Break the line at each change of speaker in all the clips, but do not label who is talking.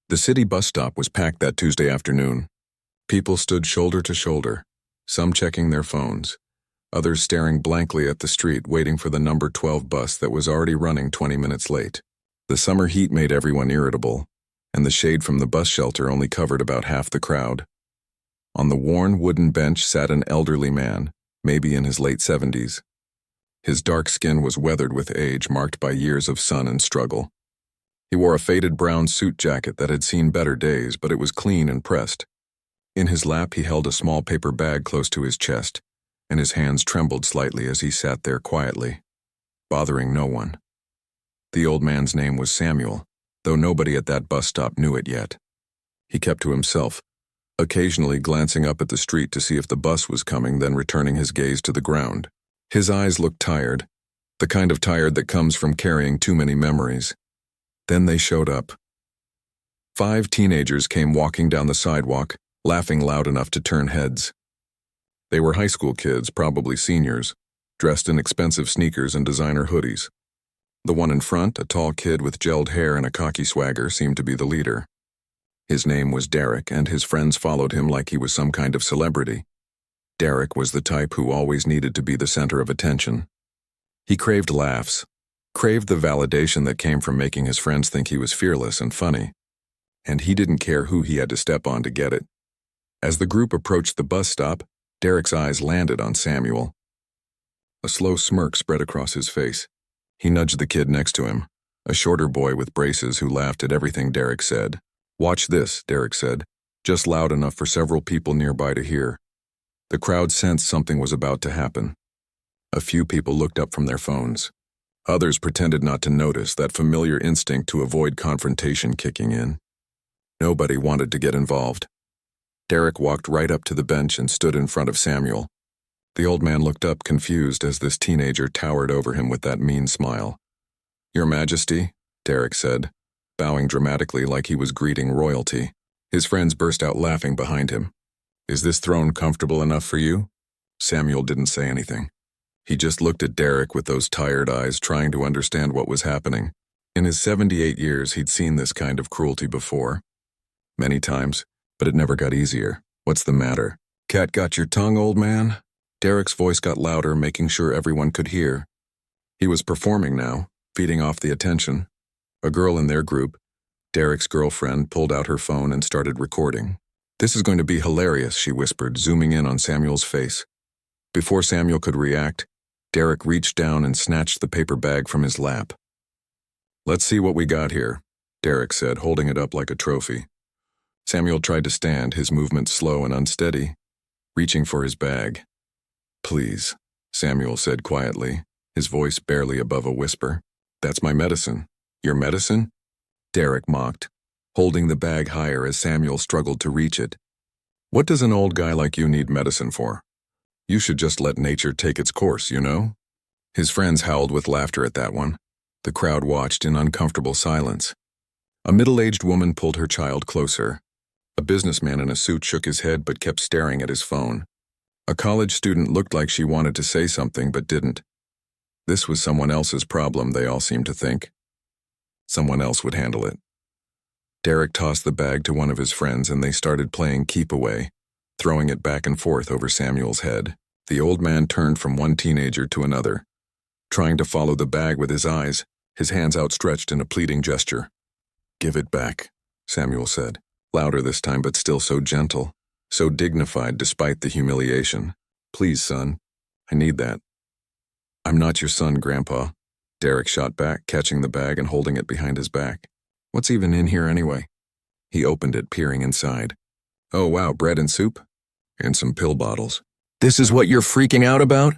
The city bus stop was packed that Tuesday afternoon. People stood shoulder to shoulder, some checking their phones, others staring blankly at the street waiting for the number 12 bus that was already running 20 minutes late. The summer heat made everyone irritable, and the shade from the bus shelter only covered about half the crowd. On the worn wooden bench sat an elderly man, maybe in his late 70s. His dark skin was weathered with age marked by years of sun and struggle. He wore a faded brown suit jacket that had seen better days, but it was clean and pressed. In his lap he held a small paper bag close to his chest, and his hands trembled slightly as he sat there quietly, bothering no one. The old man's name was Samuel, though nobody at that bus stop knew it yet. He kept to himself, occasionally glancing up at the street to see if the bus was coming, then returning his gaze to the ground. His eyes looked tired, the kind of tired that comes from carrying too many memories. Then they showed up. 5 teenagers came walking down the sidewalk, laughing loud enough to turn heads. They were high school kids, probably seniors, dressed in expensive sneakers and designer hoodies. The one in front, a tall kid with gelled hair and a cocky swagger, seemed to be the leader. His name was Derek, and his friends followed him like he was some kind of celebrity. Derek was the type who always needed to be the center of attention. He craved laughs, craved the validation that came from making his friends think he was fearless and funny, and he didn't care who he had to step on to get it. As the group approached the bus stop, Derek's eyes landed on Samuel. A slow smirk spread across his face. He nudged the kid next to him, a shorter boy with braces who laughed at everything Derek said. "Watch this," Derek said, just loud enough for several people nearby to hear. The crowd sensed something was about to happen. A few people looked up from their phones. Others pretended not to notice, that familiar instinct to avoid confrontation kicking in. Nobody wanted to get involved. Derek walked right up to the bench and stood in front of Samuel. The old man looked up confused as this teenager towered over him with that mean smile. "Your Majesty," Derek said, bowing dramatically like he was greeting royalty. His friends burst out laughing behind him. "Is this throne comfortable enough for you?" Samuel didn't say anything. He just looked at Derek with those tired eyes, trying to understand what was happening. In his 78 years, he'd seen this kind of cruelty before. Many times, but it never got easier. "What's the matter? Cat got your tongue, old man?" Derek's voice got louder, making sure everyone could hear. He was performing now, feeding off the attention. A girl in their group, Derek's girlfriend, pulled out her phone and started recording. "This is going to be hilarious," she whispered, zooming in on Samuel's face. Before Samuel could react, Derek reached down and snatched the paper bag from his lap. "Let's see what we got here," Derek said, holding it up like a trophy. Samuel tried to stand, his movements slow and unsteady, reaching for his bag. "Please," Samuel said quietly, his voice barely above a whisper. "That's my medicine." "Your medicine?" Derek mocked, holding the bag higher as Samuel struggled to reach it. "What does an old guy like you need medicine for? You should just let nature take its course, you know?" His friends howled with laughter at that one. The crowd watched in uncomfortable silence. A middle-aged woman pulled her child closer. A businessman in a suit shook his head but kept staring at his phone. A college student looked like she wanted to say something but didn't. This was someone else's problem, they all seemed to think. Someone else would handle it. Derek tossed the bag to one of his friends and they started playing keep away, throwing it back and forth over Samuel's head. The old man turned from one teenager to another, trying to follow the bag with his eyes, his hands outstretched in a pleading gesture. "Give it back," Samuel said, louder this time but still so gentle, so dignified despite the humiliation. "Please, son, I need that." "I'm not your son, Grandpa," Derek shot back, catching the bag and holding it behind his back. "What's even in here anyway?" He opened it, peering inside. "Oh wow, bread and soup? And some pill bottles." "This is what you're freaking out about?"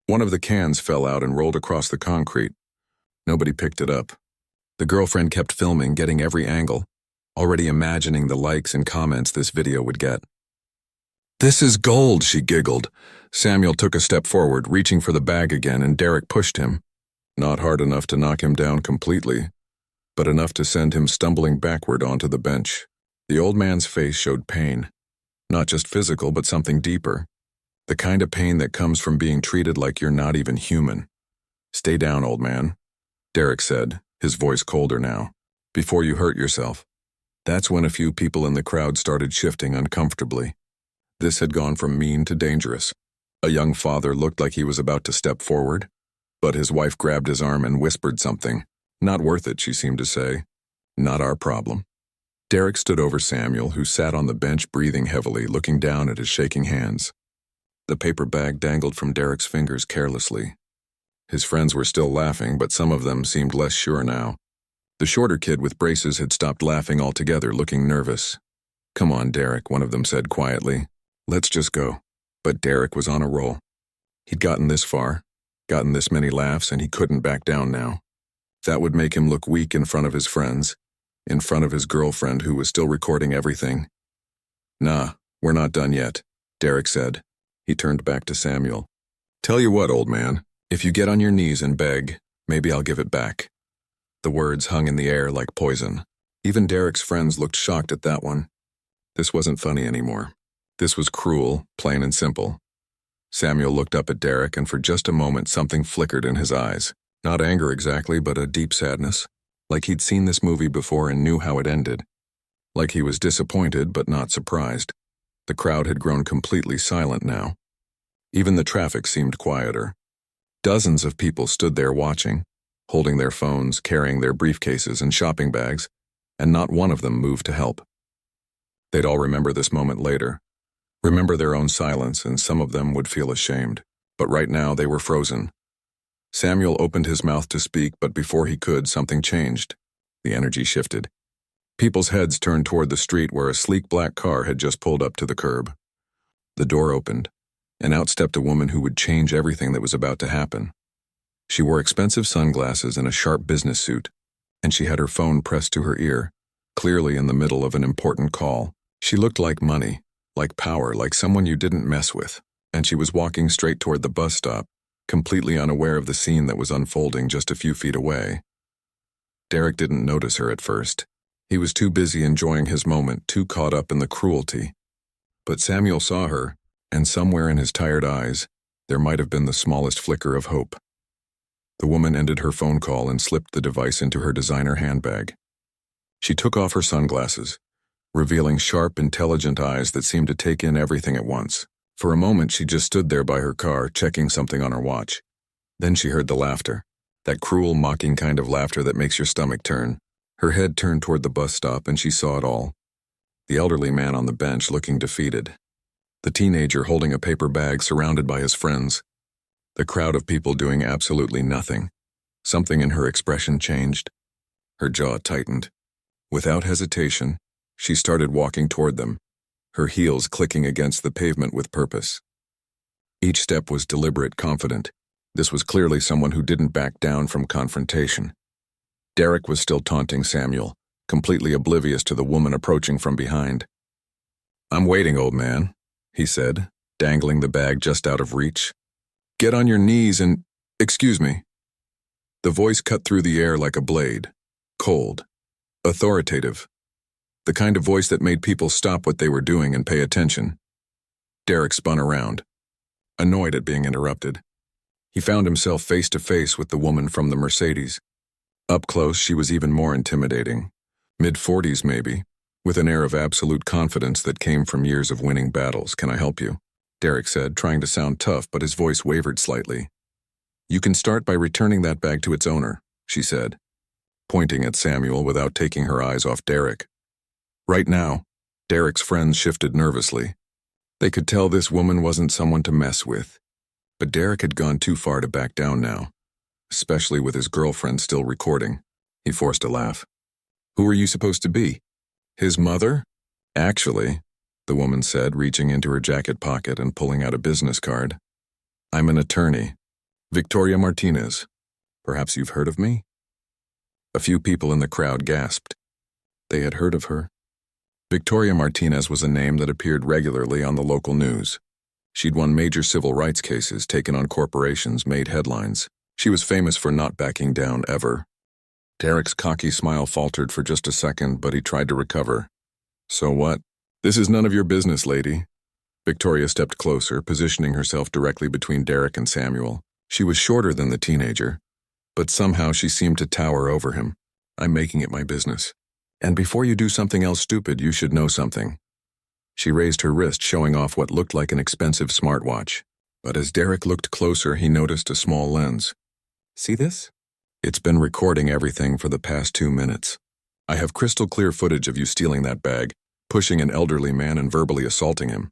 One of the cans fell out and rolled across the concrete. Nobody picked it up. The girlfriend kept filming, getting every angle, already imagining the likes and comments this video would get. "This is gold," she giggled. Samuel took a step forward, reaching for the bag again, and Derek pushed him. Not hard enough to knock him down completely, but enough to send him stumbling backward onto the bench. The old man's face showed pain. Not just physical, but something deeper. The kind of pain that comes from being treated like you're not even human. "Stay down, old man," Derek said, his voice colder now. "Before you hurt yourself." That's when a few people in the crowd started shifting uncomfortably. This had gone from mean to dangerous. A young father looked like he was about to step forward, but his wife grabbed his arm and whispered something. Not worth it, she seemed to say. Not our problem. Derek stood over Samuel, who sat on the bench breathing heavily, looking down at his shaking hands. The paper bag dangled from Derek's fingers carelessly. His friends were still laughing, but some of them seemed less sure now. The shorter kid with braces had stopped laughing altogether, looking nervous. "Come on, Derek," one of them said quietly. "Let's just go." But Derek was on a roll. He'd gotten this far, gotten this many laughs, and he couldn't back down now. That would make him look weak in front of his friends, in front of his girlfriend who was still recording everything. "Nah, we're not done yet," Derek said. He turned back to Samuel. "Tell you what, old man, if you get on your knees and beg, maybe I'll give it back." The words hung in the air like poison. Even Derek's friends looked shocked at that one. This wasn't funny anymore. This was cruel, plain and simple. Samuel looked up at Derek, and for just a moment something flickered in his eyes. Not anger exactly, but a deep sadness. Like he'd seen this movie before and knew how it ended. Like he was disappointed, but not surprised. The crowd had grown completely silent now. Even the traffic seemed quieter. Dozens of people stood there watching, holding their phones, carrying their briefcases and shopping bags, and not one of them moved to help. They'd all remember this moment later, remember their own silence, and some of them would feel ashamed. But right now they were frozen. Samuel opened his mouth to speak, but before he could, something changed. The energy shifted. People's heads turned toward the street where a sleek black car had just pulled up to the curb. The door opened, and out stepped a woman who would change everything that was about to happen. She wore expensive sunglasses and a sharp business suit, and she had her phone pressed to her ear, clearly in the middle of an important call. She looked like money, like power, like someone you didn't mess with, and she was walking straight toward the bus stop, completely unaware of the scene that was unfolding just a few feet away. Derek didn't notice her at first. He was too busy enjoying his moment, too caught up in the cruelty. But Samuel saw her, and somewhere in his tired eyes, there might have been the smallest flicker of hope. The woman ended her phone call and slipped the device into her designer handbag. She took off her sunglasses, revealing sharp, intelligent eyes that seemed to take in everything at once. For a moment, she just stood there by her car, checking something on her watch. Then she heard the laughter, that cruel, mocking kind of laughter that makes your stomach turn. Her head turned toward the bus stop, and she saw it all. The elderly man on the bench looking defeated. The teenager holding a paper bag surrounded by his friends. The crowd of people doing absolutely nothing. Something in her expression changed. Her jaw tightened. Without hesitation, she started walking toward them, her heels clicking against the pavement with purpose. Each step was deliberate, confident. This was clearly someone who didn't back down from confrontation. Derek was still taunting Samuel, completely oblivious to the woman approaching from behind. "I'm waiting, old man," he said, dangling the bag just out of reach. "Get on your knees and... Excuse me." The voice cut through the air like a blade, cold, authoritative. The kind of voice that made people stop what they were doing and pay attention. Derek spun around, annoyed at being interrupted. He found himself face to face with the woman from the Mercedes. Up close, she was even more intimidating. Mid-40s maybe, with an air of absolute confidence that came from years of winning battles. "Can I help you?" Derek said, trying to sound tough, but his voice wavered slightly. "You can start by returning that bag to its owner," she said, pointing at Samuel without taking her eyes off Derek. Right now, Derek's friends shifted nervously. They could tell this woman wasn't someone to mess with. But Derek had gone too far to back down now, especially with his girlfriend still recording. He forced a laugh. "Who are you supposed to be? His mother?" "Actually," the woman said, reaching into her jacket pocket and pulling out a business card. "I'm an attorney. Victoria Martinez. Perhaps you've heard of me?" A few people in the crowd gasped. They had heard of her. Victoria Martinez was a name that appeared regularly on the local news. She'd won major civil rights cases, taken on corporations, made headlines. She was famous for not backing down ever. Derek's cocky smile faltered for just a second, but he tried to recover. "So what? This is none of your business, lady." Victoria stepped closer, positioning herself directly between Derek and Samuel. She was shorter than the teenager, but somehow she seemed to tower over him. "I'm making it my business. And before you do something else stupid, you should know something. She raised her wrist, showing off what looked like an expensive smartwatch. But as Derek looked closer, he noticed a small lens. See this? It's been recording everything for the past 2 minutes. I have crystal clear footage of you stealing that bag, pushing an elderly man and verbally assaulting him.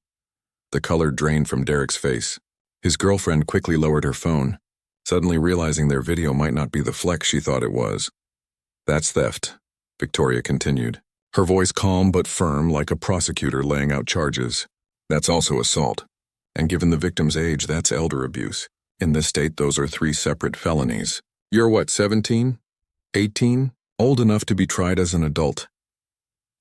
The color drained from Derek's face. His girlfriend quickly lowered her phone, suddenly realizing their video might not be the flex she thought it was. That's theft, Victoria continued, her voice calm but firm like a prosecutor laying out charges. That's also assault. And given the victim's age, that's elder abuse. In this state, those are 3 separate felonies. You're what, 17? 18? Old enough to be tried as an adult.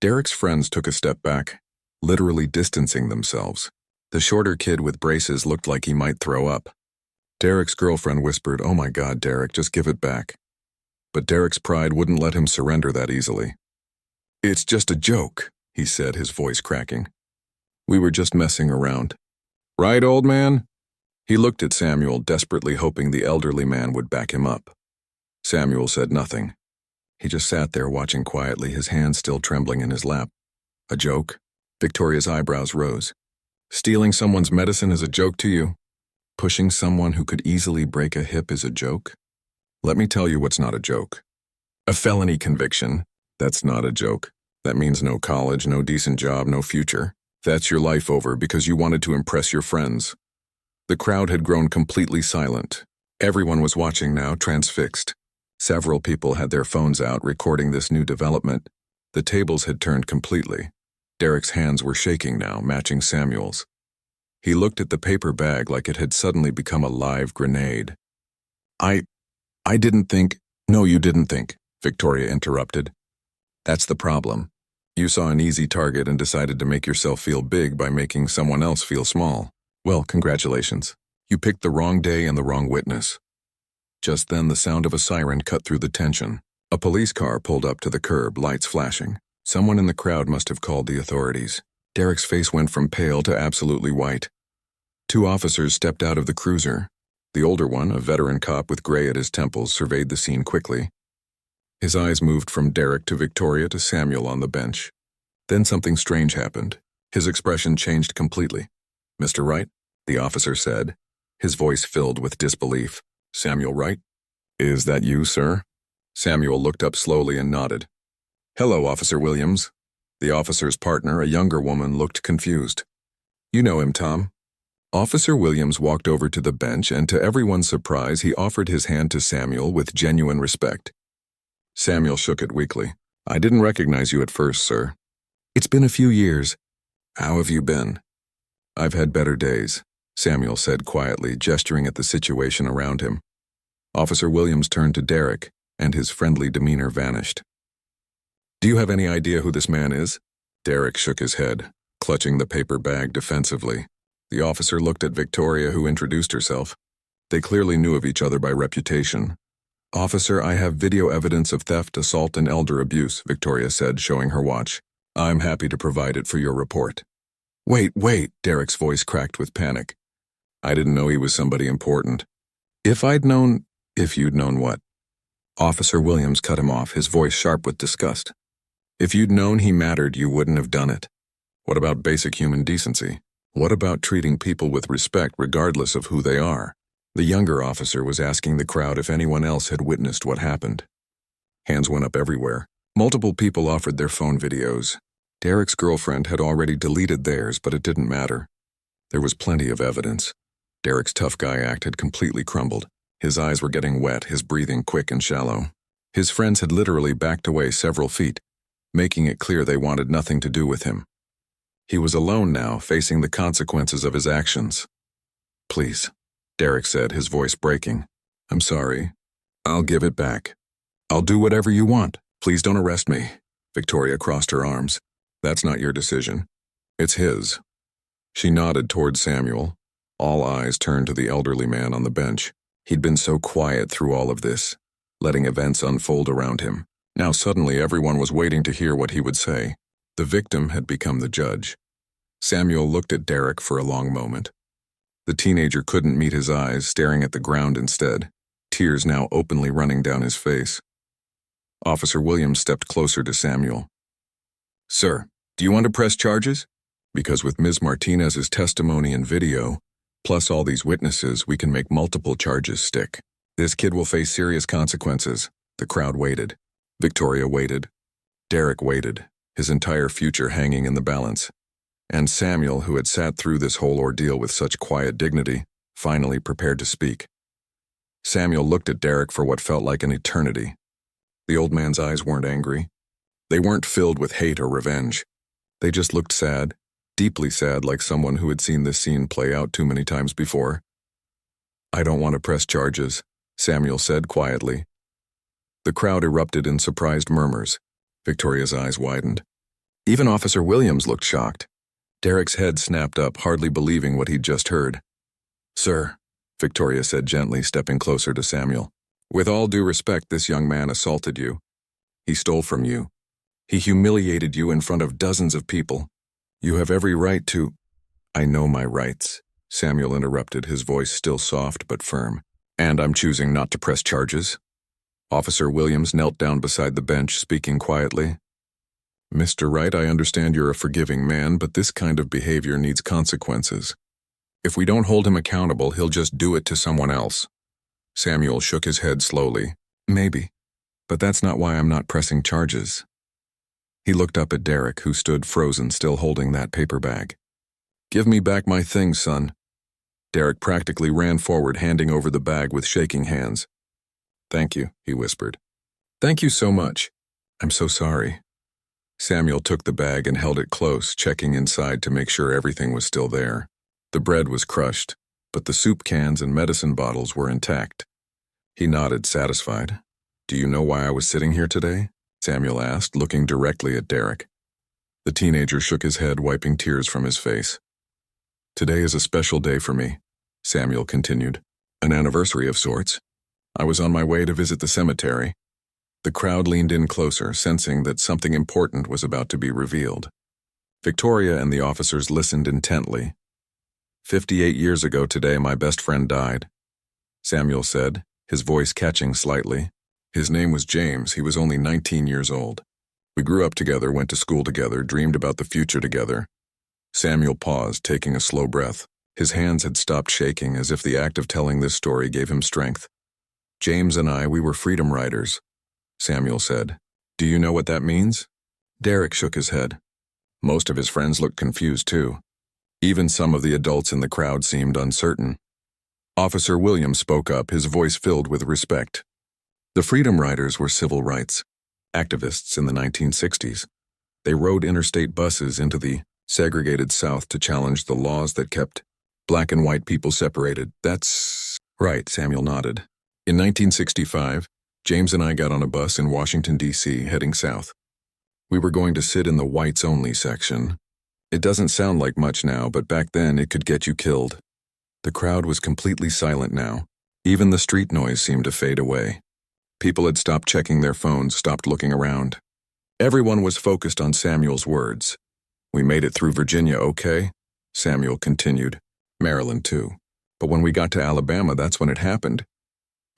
Derek's friends took a step back, literally distancing themselves. The shorter kid with braces looked like he might throw up. Derek's girlfriend whispered, "Oh my God, Derek, just give it back." But Derek's pride wouldn't let him surrender that easily. "It's just a joke," he said, his voice cracking. "We were just messing around." "Right, old man?" He looked at Samuel, desperately hoping the elderly man would back him up. Samuel said nothing. He just sat there watching quietly, his hands still trembling in his lap. A joke? Victoria's eyebrows rose. Stealing someone's medicine is a joke to you? Pushing someone who could easily break a hip is a joke? Let me tell you what's not a joke. A felony conviction. That's not a joke. That means no college, no decent job, no future. That's your life over because you wanted to impress your friends. The crowd had grown completely silent. Everyone was watching now, transfixed. Several people had their phones out, recording this new development. The tables had turned completely. Derek's hands were shaking now, matching Samuel's. He looked at the paper bag like it had suddenly become a live grenade. I didn't think— No, you didn't think, Victoria interrupted. That's the problem. You saw an easy target and decided to make yourself feel big by making someone else feel small. Well, congratulations. You picked the wrong day and the wrong witness. Just then, the sound of a siren cut through the tension. A police car pulled up to the curb, lights flashing. Someone in the crowd must have called the authorities. Derek's face went from pale to absolutely white. 2 officers stepped out of the cruiser. The older one, a veteran cop with gray at his temples, surveyed the scene quickly. His eyes moved from Derek to Victoria to Samuel on the bench. Then something strange happened. His expression changed completely. "Mr. Wright?" the officer said, his voice filled with disbelief. "Samuel Wright? Is that you, sir?" Samuel looked up slowly and nodded. "Hello, Officer Williams." The officer's partner, a younger woman, looked confused. "You know him, Tom." Officer Williams walked over to the bench, and to everyone's surprise, he offered his hand to Samuel with genuine respect. Samuel shook it weakly. "I didn't recognize you at first, sir." "It's been a few years." "How have you been?" "I've had better days," Samuel said quietly, gesturing at the situation around him. Officer Williams turned to Derek, and his friendly demeanor vanished. "Do you have any idea who this man is?" Derek shook his head, clutching the paper bag defensively. The officer looked at Victoria, who introduced herself. They clearly knew of each other by reputation. "Officer, I have video evidence of theft, assault, and elder abuse," Victoria said, showing her watch. "I'm happy to provide it for your report." Wait, Derek's voice cracked with panic. "I didn't know he was somebody important." If you'd known what?" Officer Williams cut him off, his voice sharp with disgust. "If you'd known he mattered, you wouldn't have done it. What about basic human decency? What about treating people with respect regardless of who they are?" The younger officer was asking the crowd if anyone else had witnessed what happened. Hands went up everywhere. Multiple people offered their phone videos. Derek's girlfriend had already deleted theirs, but it didn't matter. There was plenty of evidence. Derek's tough guy act had completely crumbled. His eyes were getting wet, his breathing quick and shallow. His friends had literally backed away several feet, making it clear they wanted nothing to do with him. He was alone now, facing the consequences of his actions. "Please," Derek said, his voice breaking. "I'm sorry. I'll give it back. I'll do whatever you want. Please don't arrest me." Victoria crossed her arms. "That's not your decision. It's his." She nodded toward Samuel. All eyes turned to the elderly man on the bench. He'd been so quiet through all of this, letting events unfold around him. Now suddenly everyone was waiting to hear what he would say. The victim had become the judge. Samuel looked at Derek for a long moment. The teenager couldn't meet his eyes, staring at the ground instead, tears now openly running down his face. Officer Williams stepped closer to Samuel. Sir, do you want to press charges? Because with Ms. Martinez's testimony and video, plus all these witnesses, we can make multiple charges stick. This kid will face serious consequences. The crowd waited. Victoria waited. Derek waited, his entire future hanging in the balance. And Samuel, who had sat through this whole ordeal with such quiet dignity, finally prepared to speak. Samuel looked at Derek for what felt like an eternity. The old man's eyes weren't angry. They weren't filled with hate or revenge. They just looked sad, deeply sad, like someone who had seen this scene play out too many times before. I don't want to press charges, Samuel said quietly. The crowd erupted in surprised murmurs. Victoria's eyes widened. Even Officer Williams looked shocked. Derek's head snapped up, hardly believing what he'd just heard. Sir, Victoria said gently, stepping closer to Samuel. With all due respect, this young man assaulted you. He stole from you. He humiliated you in front of dozens of people. You have every right to— I know my rights, Samuel interrupted, his voice still soft but firm. And I'm choosing not to press charges. Officer Williams knelt down beside the bench, speaking quietly. Mr. Wright, I understand you're a forgiving man, but this kind of behavior needs consequences. If we don't hold him accountable, he'll just do it to someone else. Samuel shook his head slowly. Maybe, but that's not why I'm not pressing charges. He looked up at Derek, who stood frozen, still holding that paper bag. Give me back my things, son. Derek practically ran forward, handing over the bag with shaking hands. Thank you, he whispered. Thank you so much. I'm so sorry. Samuel took the bag and held it close, checking inside to make sure everything was still there. The bread was crushed, but the soup cans and medicine bottles were intact. He nodded, satisfied. Do you know why I was sitting here today? Samuel asked, looking directly at Derek. The teenager shook his head, wiping tears from his face. Today is a special day for me, Samuel continued. An anniversary of sorts. I was on my way to visit the cemetery. The crowd leaned in closer, sensing that something important was about to be revealed. Victoria and the officers listened intently. 58 years ago today, my best friend died, Samuel said, his voice catching slightly. His name was James. He was only 19 years old. We grew up together, went to school together, dreamed about the future together. Samuel paused, taking a slow breath. His hands had stopped shaking, as if the act of telling this story gave him strength. James and I, we were freedom riders, Samuel said. Do you know what that means? Derek shook his head. Most of his friends looked confused too. Even some of the adults in the crowd seemed uncertain. Officer Williams spoke up, his voice filled with respect. The Freedom Riders were civil rights activists in the 1960s. They rode interstate buses into the segregated South to challenge the laws that kept black and white people separated. That's right, Samuel nodded. In 1965, James and I got on a bus in Washington, D.C., heading south. We were going to sit in the whites-only section. It doesn't sound like much now, but back then it could get you killed. The crowd was completely silent now. Even the street noise seemed to fade away. People had stopped checking their phones, stopped looking around. Everyone was focused on Samuel's words. We made it through Virginia okay, Samuel continued. Maryland too. But when we got to Alabama, that's when it happened.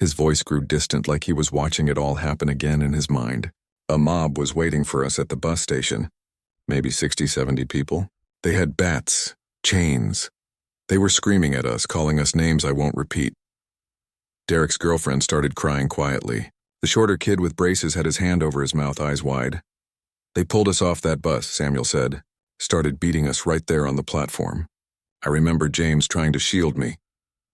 His voice grew distant, like he was watching it all happen again in his mind. A mob was waiting for us at the bus station. Maybe 60, 70 people. They had bats, chains. They were screaming at us, calling us names I won't repeat. Derek's girlfriend started crying quietly. The shorter kid with braces had his hand over his mouth, eyes wide. They pulled us off that bus, Samuel said. Started beating us right there on the platform. I remember James trying to shield me,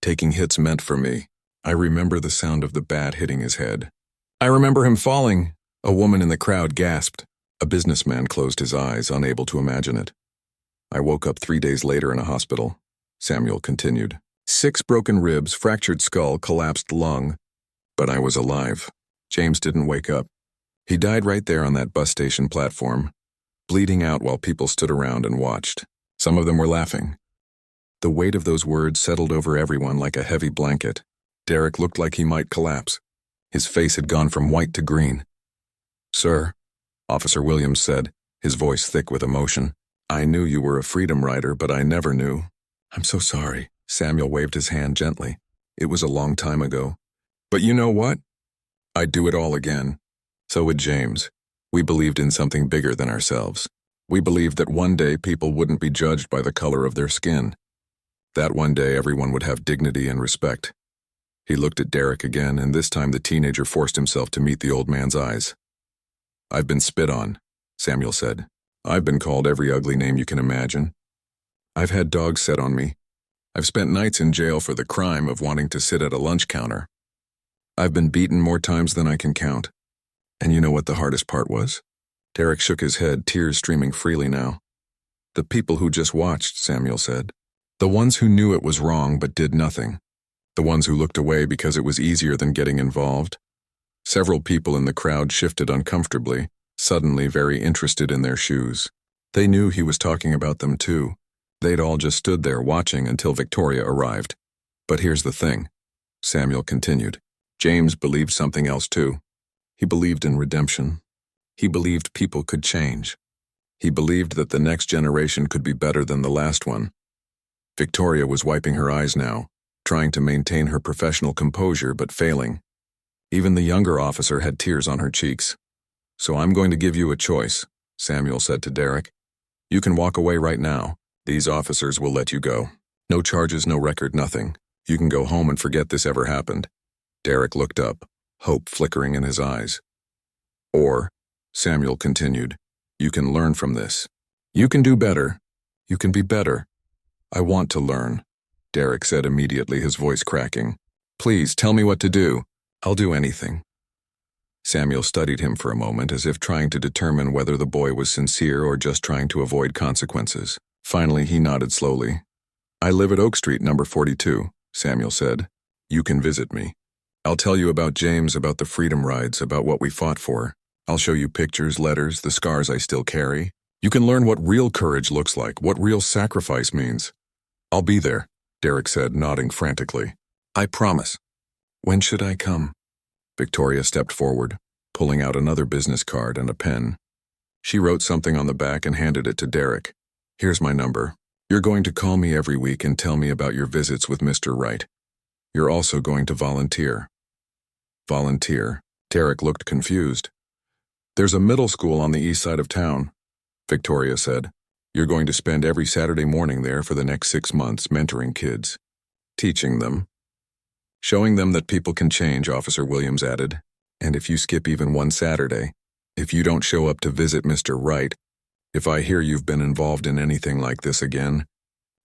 taking hits meant for me. I remember the sound of the bat hitting his head. I remember him falling. A woman in the crowd gasped. A businessman closed his eyes, unable to imagine it. I woke up 3 days later in a hospital, Samuel continued. 6 broken ribs, fractured skull, collapsed lung. But I was alive. James didn't wake up. He died right there on that bus station platform, bleeding out while people stood around and watched. Some of them were laughing. The weight of those words settled over everyone like a heavy blanket. Derek looked like he might collapse. His face had gone from white to green. Sir, Officer Williams said, his voice thick with emotion. I knew you were a freedom rider, but I never knew. I'm so sorry. Samuel waved his hand gently. It was a long time ago. But you know what? I'd do it all again. So would James. We believed in something bigger than ourselves. We believed that one day people wouldn't be judged by the color of their skin. That one day everyone would have dignity and respect. He looked at Derek again, and this time the teenager forced himself to meet the old man's eyes. "I've been spit on," Samuel said. "I've been called every ugly name you can imagine. I've had dogs set on me. I've spent nights in jail for the crime of wanting to sit at a lunch counter. I've been beaten more times than I can count. And you know what the hardest part was?" Derek shook his head, tears streaming freely now. "The people who just watched," Samuel said. "The ones who knew it was wrong but did nothing. The ones who looked away because it was easier than getting involved." Several people in the crowd shifted uncomfortably, suddenly very interested in their shoes. They knew he was talking about them too. They'd all just stood there watching until Victoria arrived. "But here's the thing," Samuel continued. "James believed something else too. He believed in redemption. He believed people could change. He believed that the next generation could be better than the last one." Victoria was wiping her eyes now, trying to maintain her professional composure but failing. Even the younger officer had tears on her cheeks. "So I'm going to give you a choice," Samuel said to Derek. "You can walk away right now. These officers will let you go. No charges, no record, nothing. You can go home and forget this ever happened." Derek looked up, hope flickering in his eyes. "Or," Samuel continued, "you can learn from this. You can do better. You can be better." "I want to learn," Derek said immediately, his voice cracking. "Please tell me what to do. I'll do anything." Samuel studied him for a moment, as if trying to determine whether the boy was sincere or just trying to avoid consequences. Finally, he nodded slowly. "I live at Oak Street, number 42, Samuel said. "You can visit me. I'll tell you about James, about the freedom rides, about what we fought for. I'll show you pictures, letters, the scars I still carry. You can learn what real courage looks like, what real sacrifice means." "I'll be there," Derek said, nodding frantically. "I promise." "When should I come?" Victoria stepped forward, pulling out another business card and a pen. She wrote something on the back and handed it to Derek. "Here's my number. You're going to call me every week and tell me about your visits with Mr. Wright. You're also going to volunteer." "Volunteer?" Derek looked confused. "There's a middle school on the east side of town," Victoria said. "You're going to spend every Saturday morning there for the next 6 months mentoring kids. Teaching them. Showing them that people can change," Officer Williams added. "And if you skip even one Saturday, if you don't show up to visit Mr. Wright, if I hear you've been involved in anything like this again,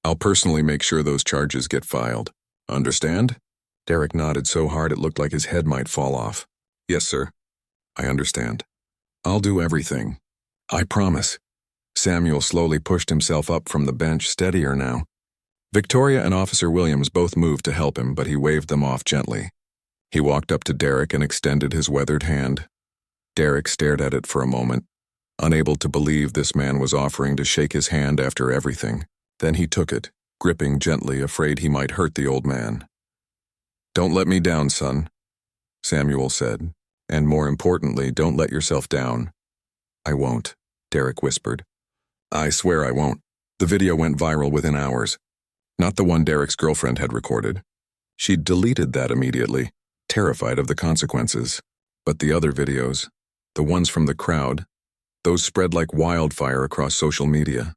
I'll personally make sure those charges get filed. Understand?" Derek nodded so hard it looked like his head might fall off. "Yes, sir. I understand. I'll do everything. I promise." Samuel slowly pushed himself up from the bench, steadier now. Victoria and Officer Williams both moved to help him, but he waved them off gently. He walked up to Derek and extended his weathered hand. Derek stared at it for a moment, unable to believe this man was offering to shake his hand after everything. Then he took it, gripping gently, afraid he might hurt the old man. "Don't let me down, son," Samuel said, "and more importantly, don't let yourself down." "I won't," Derek whispered. "I swear I won't." The video went viral within hours. Not the one Derek's girlfriend had recorded. She'd deleted that immediately, terrified of the consequences. But the other videos, the ones from the crowd, those spread like wildfire across social media.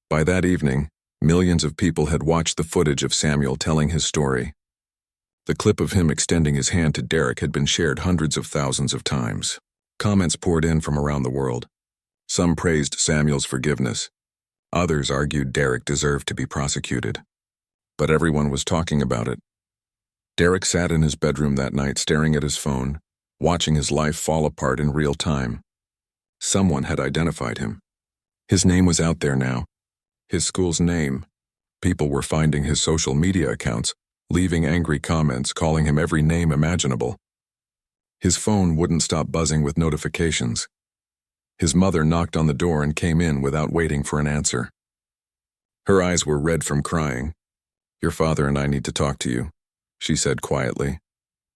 By that evening, millions of people had watched the footage of Samuel telling his story. The clip of him extending his hand to Derek had been shared hundreds of thousands of times. Comments poured in from around the world. Some praised Samuel's forgiveness. Others argued Derek deserved to be prosecuted. But everyone was talking about it. Derek sat in his bedroom that night staring at his phone, watching his life fall apart in real time. Someone had identified him. His name was out there now. His school's name. People were finding his social media accounts, leaving angry comments, calling him every name imaginable. His phone wouldn't stop buzzing with notifications. His mother knocked on the door and came in without waiting for an answer. Her eyes were red from crying. "Your father and I need to talk to you," she said quietly.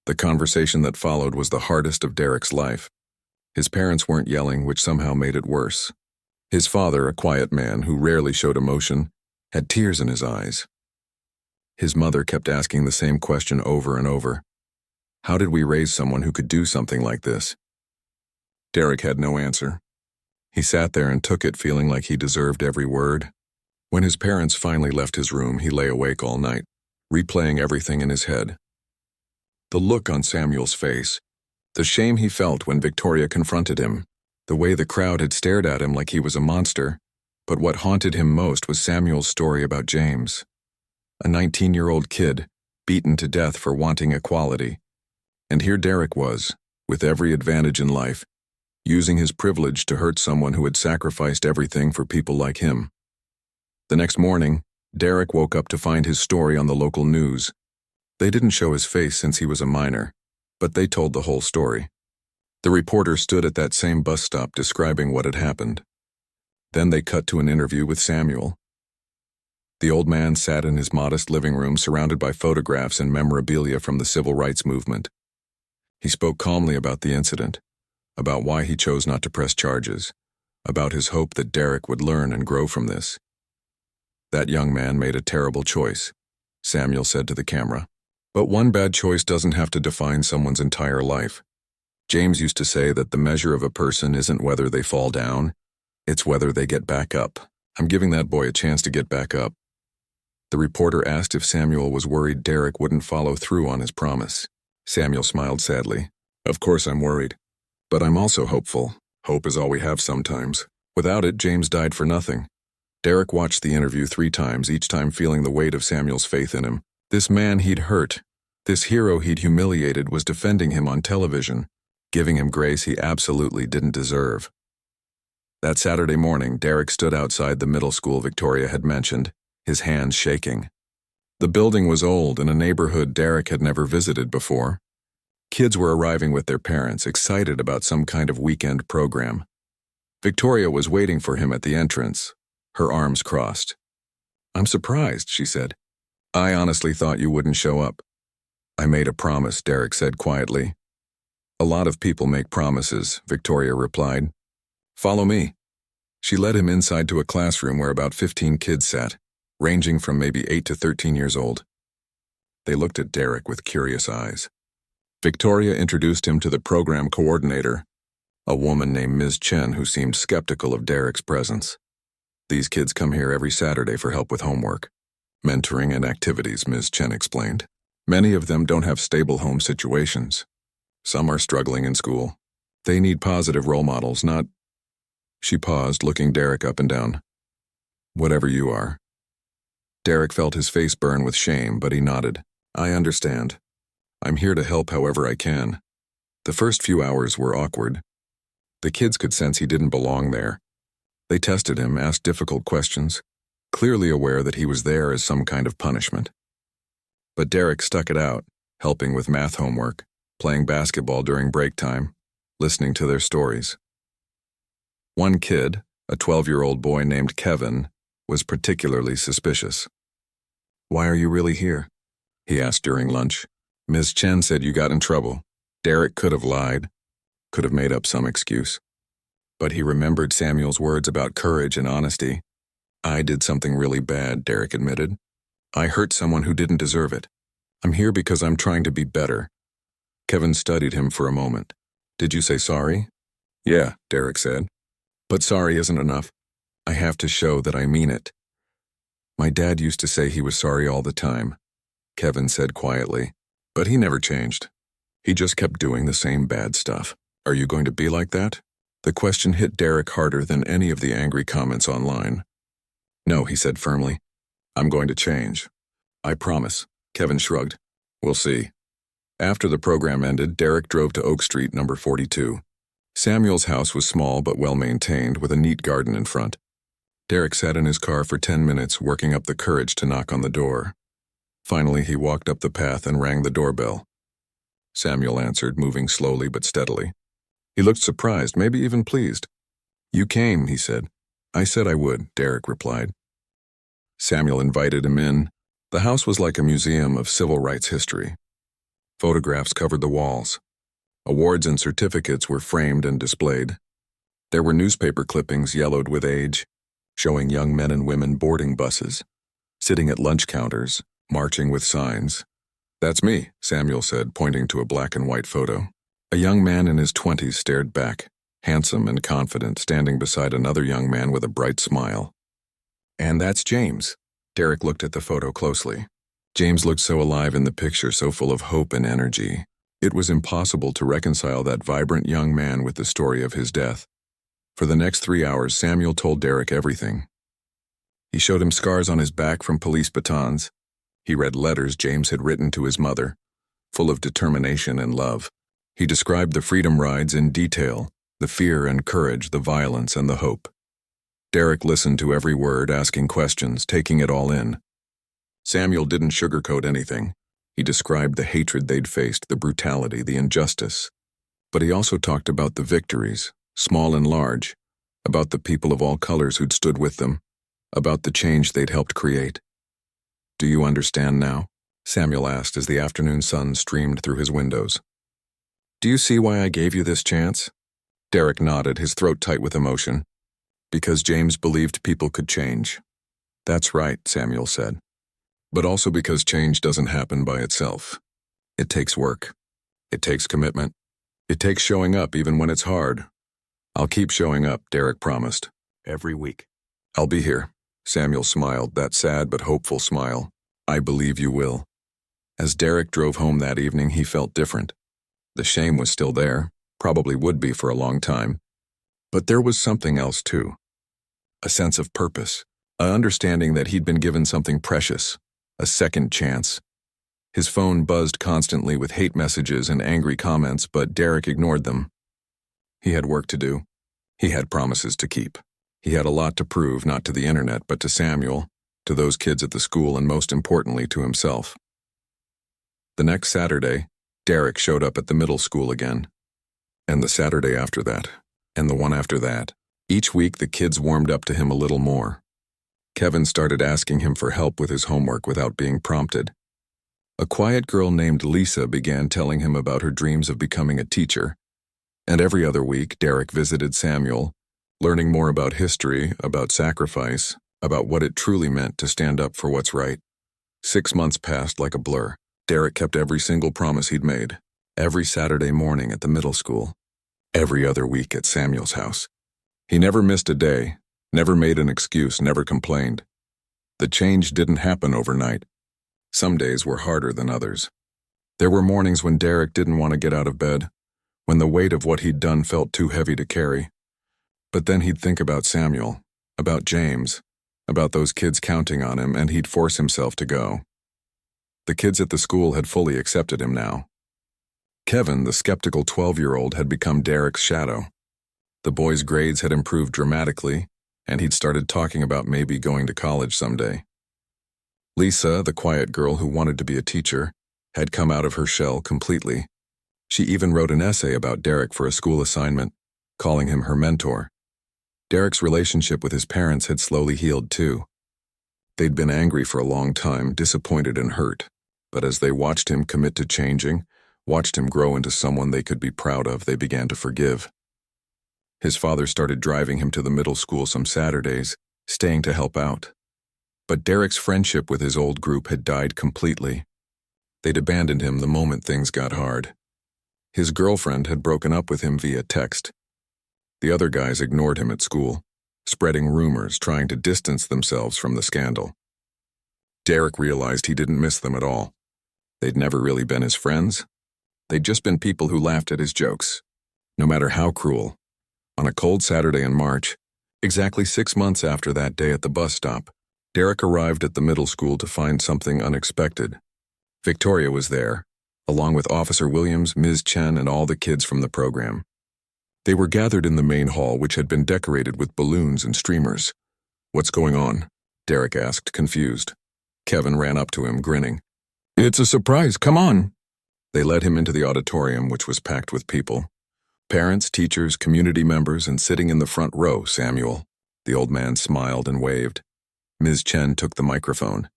The conversation that followed was the hardest of Derek's life. His parents weren't yelling, which somehow made it worse. His father, a quiet man who rarely showed emotion, had tears in his eyes. His mother kept asking the same question over and over. How did we raise someone who could do something like this? Derek had no answer. He sat there and took it, feeling like he deserved every word. When his parents finally left his room, he lay awake all night, replaying everything in his head. The look on Samuel's face, the shame he felt when Victoria confronted him, the way the crowd had stared at him like he was a monster. But what haunted him most was Samuel's story about James, a 19-year-old kid, beaten to death for wanting equality. And here Derek was, with every advantage in life, using his privilege to hurt someone who had sacrificed everything for people like him. The next morning, Derek woke up to find his story on the local news. They didn't show his face since he was a minor, but they told the whole story. The reporter stood at that same bus stop describing what had happened. Then they cut to an interview with Samuel. The old man sat in his modest living room surrounded by photographs and memorabilia from the civil rights movement. He spoke calmly about the incident, about why he chose not to press charges, about his hope that Derek would learn and grow from this. "That young man made a terrible choice," Samuel said to the camera. "But one bad choice doesn't have to define someone's entire life. James used to say that the measure of a person isn't whether they fall down, it's whether they get back up. I'm giving that boy a chance to get back up." The reporter asked if Samuel was worried Derek wouldn't follow through on his promise. Samuel smiled sadly. "Of course I'm worried. But I'm also hopeful. Hope is all we have sometimes. Without it, James died for nothing." Derek watched the interview 3 times, each time feeling the weight of Samuel's faith in him. This man he'd hurt, this hero he'd humiliated, was defending him on television, giving him grace he absolutely didn't deserve. That Saturday morning, Derek stood outside the middle school Victoria had mentioned, his hands shaking. The building was old, in a neighborhood Derek had never visited before. Kids were arriving with their parents, excited about some kind of weekend program. Victoria was waiting for him at the entrance, her arms crossed. "I'm surprised," she said. "I honestly thought you wouldn't show up." "I made a promise," Derek said quietly. "A lot of people make promises," Victoria replied. "Follow me." She led him inside to a classroom where about 15 kids sat, ranging from maybe 8 to 13 years old. They looked at Derek with curious eyes. Victoria introduced him to the program coordinator, a woman named Ms. Chen who seemed skeptical of Derek's presence. "These kids come here every Saturday for help with homework, mentoring and activities," Ms. Chen explained. "Many of them don't have stable home situations. Some are struggling in school. They need positive role models, not—" She paused, looking Derek up and down. "Whatever you are." Derek felt his face burn with shame, but he nodded. "I understand. I'm here to help however I can." The first few hours were awkward. The kids could sense he didn't belong there. They tested him, asked difficult questions, clearly aware that he was there as some kind of punishment. But Derek stuck it out, helping with math homework, playing basketball during break time, listening to their stories. One kid, a 12-year-old boy named Kevin, was particularly suspicious. "Why are you really here?" he asked during lunch. "Ms. Chen said you got in trouble." Derek could have lied, could have made up some excuse. But he remembered Samuel's words about courage and honesty. "I did something really bad," Derek admitted. "I hurt someone who didn't deserve it. I'm here because I'm trying to be better." Kevin studied him for a moment. "Did you say sorry?" "Yeah," Derek said. "But sorry isn't enough. I have to show that I mean it." "My dad used to say he was sorry all the time," Kevin said quietly. "But he never changed. He just kept doing the same bad stuff. Are you going to be like that?" The question hit Derek harder than any of the angry comments online. "No," he said firmly. "I'm going to change. I promise." Kevin shrugged. "We'll see." After the program ended, Derek drove to Oak Street, number 42. Samuel's house was small but well-maintained, with a neat garden in front. Derek sat in his car for 10 minutes, working up the courage to knock on the door. Finally, he walked up the path and rang the doorbell. Samuel answered, moving slowly but steadily. He looked surprised, maybe even pleased. "You came," he said. "I said I would," Derek replied. Samuel invited him in. The house was like a museum of civil rights history. Photographs covered the walls. Awards and certificates were framed and displayed. There were newspaper clippings yellowed with age, showing young men and women boarding buses, sitting at lunch counters, marching with signs. "That's me," Samuel said, pointing to a black and white photo. A young man in his 20s stared back, handsome and confident, standing beside another young man with a bright smile. "And that's James." Derek looked at the photo closely. James looked so alive in the picture, so full of hope and energy. It was impossible to reconcile that vibrant young man with the story of his death. For the next 3 hours, Samuel told Derek everything. He showed him scars on his back from police batons. He read letters James had written to his mother, full of determination and love. He described the freedom rides in detail, the fear and courage, the violence and the hope. Derek listened to every word, asking questions, taking it all in. Samuel didn't sugarcoat anything. He described the hatred they'd faced, the brutality, the injustice. But he also talked about the victories, small and large, about the people of all colors who'd stood with them, about the change they'd helped create. "Do you understand now?" Samuel asked as the afternoon sun streamed through his windows. "Do you see why I gave you this chance?" Derek nodded, his throat tight with emotion. "Because James believed people could change." "That's right," Samuel said. "But also because change doesn't happen by itself. It takes work. It takes commitment. It takes showing up even when it's hard." "I'll keep showing up," Derek promised. "Every week." "I'll be here." Samuel smiled, that sad but hopeful smile. "I believe you will." As Derek drove home that evening, he felt different. The shame was still there, probably would be for a long time. But there was something else too. A sense of purpose, an understanding that he'd been given something precious, a second chance. His phone buzzed constantly with hate messages and angry comments, but Derek ignored them. He had work to do. He had promises to keep. He had a lot to prove, not to the internet, but to Samuel, to those kids at the school, and most importantly, to himself. The next Saturday, Derek showed up at the middle school again. And the Saturday after that, and the one after that. Each week, the kids warmed up to him a little more. Kevin started asking him for help with his homework without being prompted. A quiet girl named Lisa began telling him about her dreams of becoming a teacher. And every other week, Derek visited Samuel, learning more about history, about sacrifice, about what it truly meant to stand up for what's right. 6 months passed like a blur. Derek kept every single promise he'd made. Every Saturday morning at the middle school. Every other week at Samuel's house. He never missed a day, never made an excuse, never complained. The change didn't happen overnight. Some days were harder than others. There were mornings when Derek didn't want to get out of bed, when the weight of what he'd done felt too heavy to carry. But then he'd think about Samuel, about James, about those kids counting on him, and he'd force himself to go. The kids at the school had fully accepted him now. Kevin, the skeptical 12-year-old, had become Derek's shadow. The boy's grades had improved dramatically, and he'd started talking about maybe going to college someday. Lisa, the quiet girl who wanted to be a teacher, had come out of her shell completely. She even wrote an essay about Derek for a school assignment, calling him her mentor. Derek's relationship with his parents had slowly healed too. They'd been angry for a long time, disappointed and hurt, but as they watched him commit to changing, watched him grow into someone they could be proud of, they began to forgive. His father started driving him to the middle school some Saturdays, staying to help out. But Derek's friendship with his old group had died completely. They'd abandoned him the moment things got hard. His girlfriend had broken up with him via text. The other guys ignored him at school, spreading rumors, trying to distance themselves from the scandal. Derek realized he didn't miss them at all. They'd never really been his friends. They'd just been people who laughed at his jokes, no matter how cruel. On a cold Saturday in March, exactly 6 months after that day at the bus stop, Derek arrived at the middle school to find something unexpected. Victoria was there, along with Officer Williams, Ms. Chen, and all the kids from the program. They were gathered in the main hall, which had been decorated with balloons and streamers. "What's going on?" Derek asked, confused. Kevin ran up to him, grinning. "It's a surprise, come on." They led him into the auditorium, which was packed with people. Parents, teachers, community members, and sitting in the front row, Samuel. The old man smiled and waved. Ms. Chen took the microphone.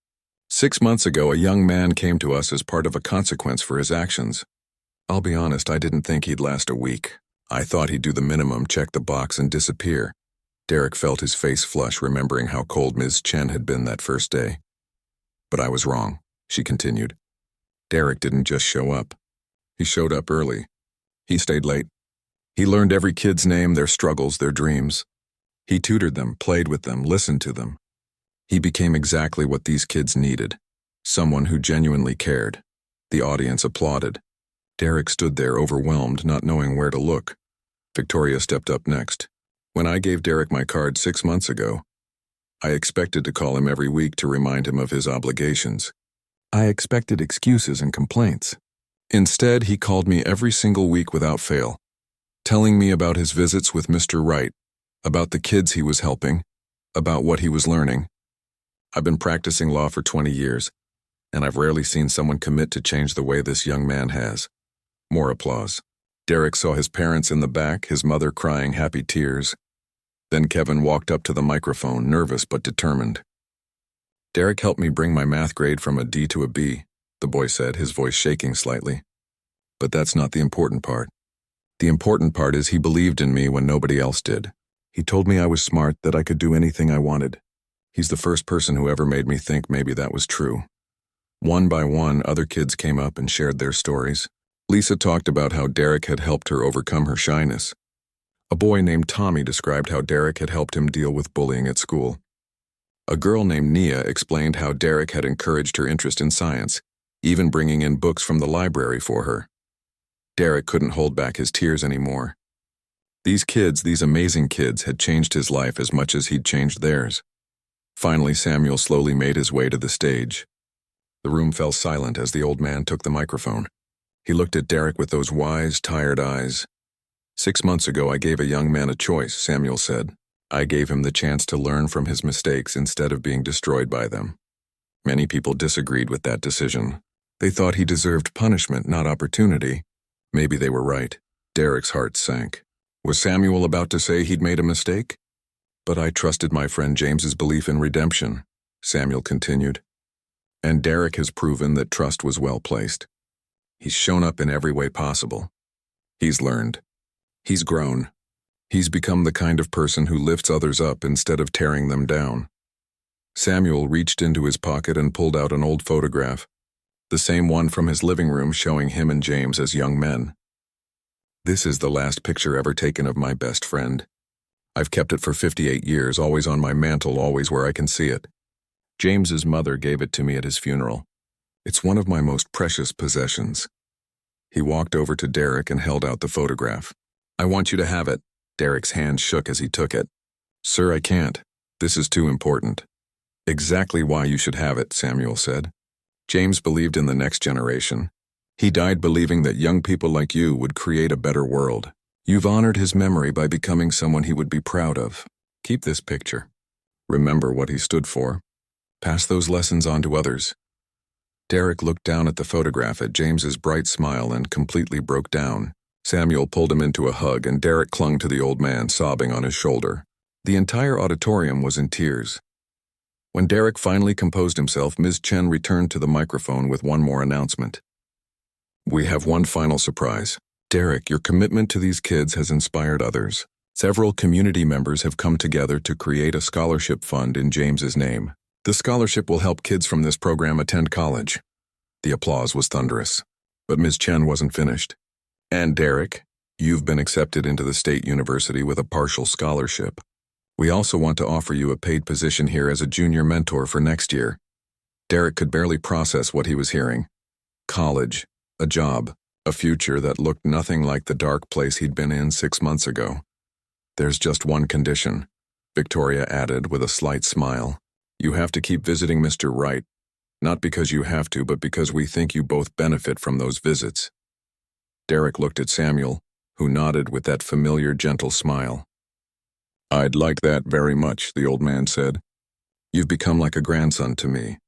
6 months ago, a young man came to us as part of a consequence for his actions. I'll be honest, I didn't think he'd last a week. I thought he'd do the minimum, check the box, and disappear. Derek felt his face flush, remembering how cold Ms. Chen had been that first day. But I was wrong, she continued. Derek didn't just show up. He showed up early. He stayed late. He learned every kid's name, their struggles, their dreams. He tutored them, played with them, listened to them. He became exactly what these kids needed, someone who genuinely cared. The audience applauded. Derek stood there overwhelmed, not knowing where to look. Victoria stepped up next. When I gave Derek my card 6 months ago, I expected to call him every week to remind him of his obligations. I expected excuses and complaints. Instead, he called me every single week without fail, telling me about his visits with Mr. Wright, about the kids he was helping, about what he was learning. I've been practicing law for 20 years, and I've rarely seen someone commit to change the way this young man has. More applause. Derek saw his parents in the back, his mother crying happy tears. Then Kevin walked up to the microphone, nervous but determined. Derek helped me bring my math grade from a D to a B, the boy said, his voice shaking slightly. But that's not the important part. The important part is he believed in me when nobody else did. He told me I was smart, that I could do anything I wanted. He's the first person who ever made me think maybe that was true. One by one, other kids came up and shared their stories. Lisa talked about how Derek had helped her overcome her shyness. A boy named Tommy described how Derek had helped him deal with bullying at school. A girl named Nia explained how Derek had encouraged her interest in science, even bringing in books from the library for her. Derek couldn't hold back his tears anymore. These kids, these amazing kids, had changed his life as much as he'd changed theirs. Finally, Samuel slowly made his way to the stage. The room fell silent as the old man took the microphone. He looked at Derek with those wise, tired eyes. 6 months ago, I gave a young man a choice, Samuel said. I gave him the chance to learn from his mistakes instead of being destroyed by them. Many people disagreed with that decision. They thought he deserved punishment, not opportunity. Maybe they were right. Derek's heart sank. Was Samuel about to say he'd made a mistake? But I trusted my friend James's belief in redemption, Samuel continued. And Derek has proven that trust was well placed. He's shown up in every way possible. He's learned. He's grown. He's become the kind of person who lifts others up instead of tearing them down. Samuel reached into his pocket and pulled out an old photograph, the same one from his living room showing him and James as young men. This is the last picture ever taken of my best friend. I've kept it for 58 years, always on my mantle, always where I can see it. James's mother gave it to me at his funeral. It's one of my most precious possessions. He walked over to Derek and held out the photograph. I want you to have it. Derek's hand shook as he took it. Sir, I can't. This is too important. Exactly why you should have it, Samuel said. James believed in the next generation. He died believing that young people like you would create a better world. You've honored his memory by becoming someone he would be proud of. Keep this picture. Remember what he stood for. Pass those lessons on to others. Derek looked down at the photograph at James's bright smile and completely broke down. Samuel pulled him into a hug and Derek clung to the old man, sobbing on his shoulder. The entire auditorium was in tears. When Derek finally composed himself, Ms. Chen returned to the microphone with one more announcement. We have one final surprise. Derek, your commitment to these kids has inspired others. Several community members have come together to create a scholarship fund in James's name. The scholarship will help kids from this program attend college. The applause was thunderous, but Ms. Chen wasn't finished. And Derek, you've been accepted into the state university with a partial scholarship. We also want to offer you a paid position here as a junior mentor for next year. Derek could barely process what he was hearing. College, a job, a future that looked nothing like the dark place he'd been in 6 months ago. There's just one condition, Victoria added with a slight smile. You have to keep visiting Mr. Wright, not because you have to, but because we think you both benefit from those visits. Derek looked at Samuel, who nodded with that familiar, gentle smile. I'd like that very much, the old man said. You've become like a grandson to me.